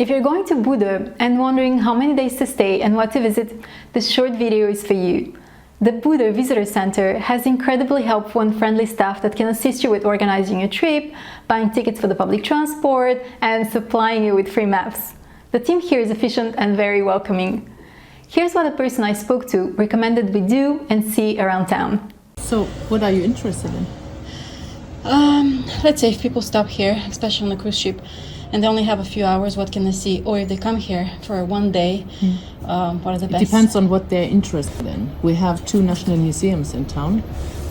If you're going to Bodø and wondering how many days to stay and what to visit, this short video is for you. The Bodø Visitor Center has incredibly helpful and friendly staff that can assist you with organizing your trip, buying tickets for the public transport, and supplying you with free maps. The team here is efficient and very welcoming. Here's what a person I spoke to recommended we do and see around town. So, what are you interested in? Let's say if people stop here, especially on a cruise ship, and they only have a few hours, what can they see? Or if they come here for one day, what are the best? It depends on what they're interested in. We have two national museums in town.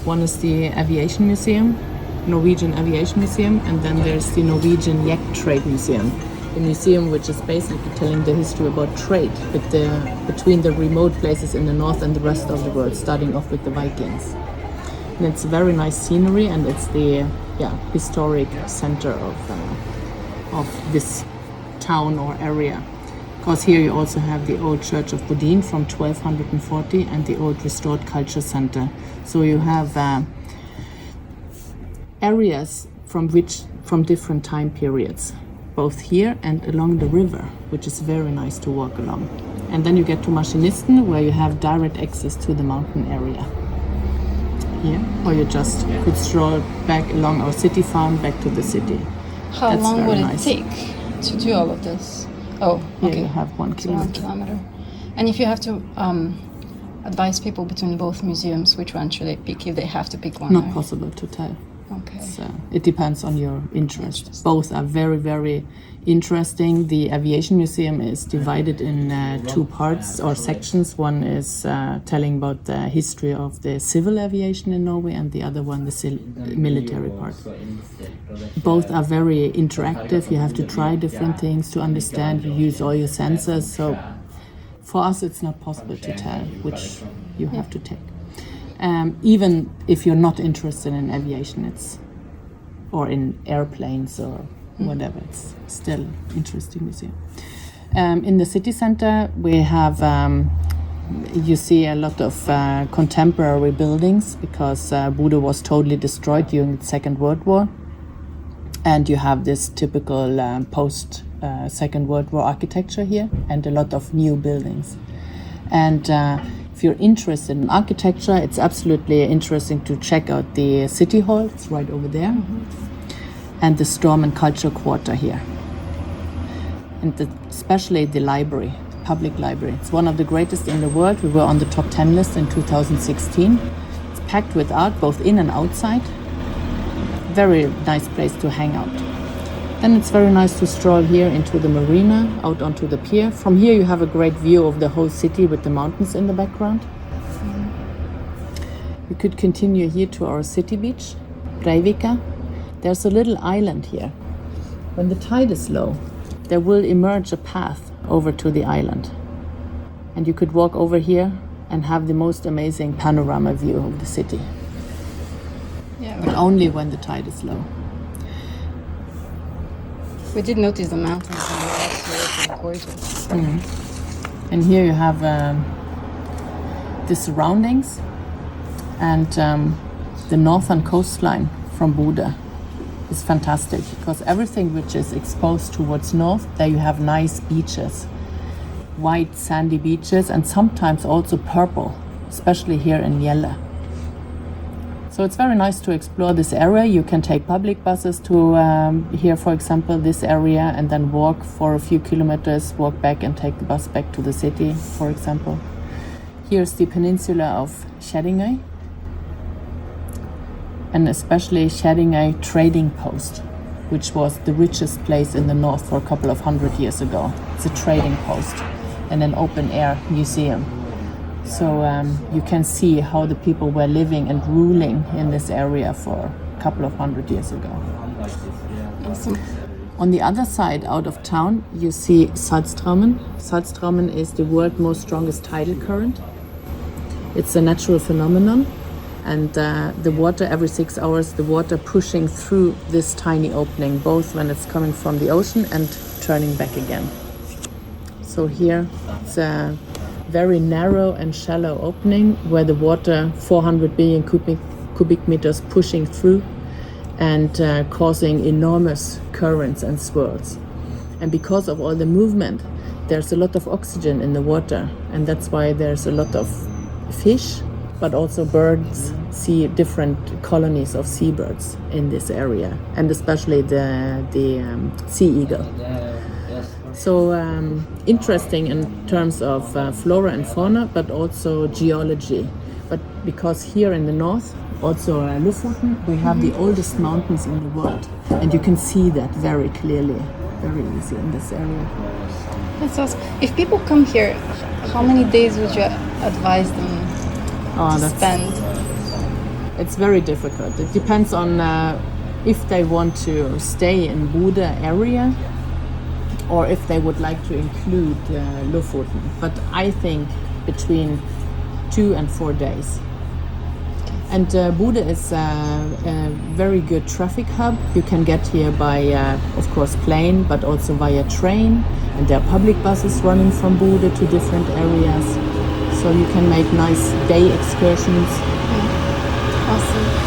One is the Aviation Museum, Norwegian Aviation Museum, and then there's the Norwegian Yacht Trade Museum. A museum which is basically telling the history about trade between the remote places in the north and the rest of the world, starting off with the Vikings. And it's very nice scenery, and it's the historic center of this town or area. Because here you also have the old Church of Bodø from 1240 and the old Restored Culture Center. So you have areas from different time periods, both here and along the river, which is very nice to walk along. And then you get to Maskinisten, where you have direct access to the mountain area. Here, or you just could stroll back along our city farm back to the city. How long would it take to do all of this? Oh, okay. Here you have 1 kilometer. 1 kilometer. And if you have to advise people between both museums, which one should they pick if they have to pick one? Not possible to tell. Okay. So it depends on your interest. Both are very, very interesting. The Aviation Museum is divided in two parts or sections. One is telling about the history of the civil aviation in Norway, and the other one the military part. Both are very interactive. You have to try different things to understand. You use all your senses. So for us, it's not possible to tell which you have to take. Even if you're not interested in aviation, or in airplanes or whatever, it's still interesting museum. In the city center, we have you see a lot of contemporary buildings, because Bodø was totally destroyed during the Second World War, and you have this typical post Second World War architecture here, and a lot of new buildings. And if you're interested in architecture, it's absolutely interesting to check out the City Hall. It's right over there. And the Saltstraumen Culture Quarter here. And especially the library, the public library. It's one of the greatest in the world. We were on the top 10 list in 2016. It's packed with art, both in and outside. Very nice place to hang out. Then it's very nice to stroll here into the marina, out onto the pier. From here you have a great view of the whole city with the mountains in the background. We could continue here to our city beach, Rønvik. There's a little island here. When the tide is low, there will emerge a path over to the island. And you could walk over here and have the most amazing panorama view of the city. Yeah, but only when the tide is low. We did notice the mountains and they're absolutely gorgeous. And here you have the surroundings and the northern coastline from Bodø is fantastic, because everything which is exposed towards north, there you have nice beaches, white sandy beaches, and sometimes also purple, especially here in Gjelle. So it's very nice to explore this area. You can take public buses to here, for example, this area, and then walk for a few kilometers, walk back and take the bus back to the city, for example. Here's the peninsula of Kjerringøy, and especially Kjerringøy trading post, which was the richest place in the north for a couple of 100 years ago. It's a trading post and an open-air museum. So you can see how the people were living and ruling in this area for a couple of 100 years ago. Awesome. On the other side, out of town, you see Saltstraumen. Saltstraumen is the world's most strongest tidal current. It's a natural phenomenon, and the water, every 6 hours, the water pushing through this tiny opening, both when it's coming from the ocean and turning back again. So here, it's a very narrow and shallow opening where the water, 400 billion cubic meters pushing through and causing enormous currents and swirls. And because of all the movement, there's a lot of oxygen in the water, and that's why there's a lot of fish, but also birds, see different colonies of seabirds in this area, and especially the sea eagle. So interesting in terms of flora and fauna, but also geology. But because here in the north, also Lofoten, we have the oldest mountains in the world, and you can see that very clearly, very easy in this area. That's awesome. If people come here, how many days would you advise them to spend? It's very difficult. It depends on if they want to stay in Bodø area or if they would like to include Lofoten. But I think between 2 and 4 days. And Bodø is a very good traffic hub. You can get here by, of course, plane, but also via train. And there are public buses running from Bodø to different areas. So you can make nice day excursions. Awesome.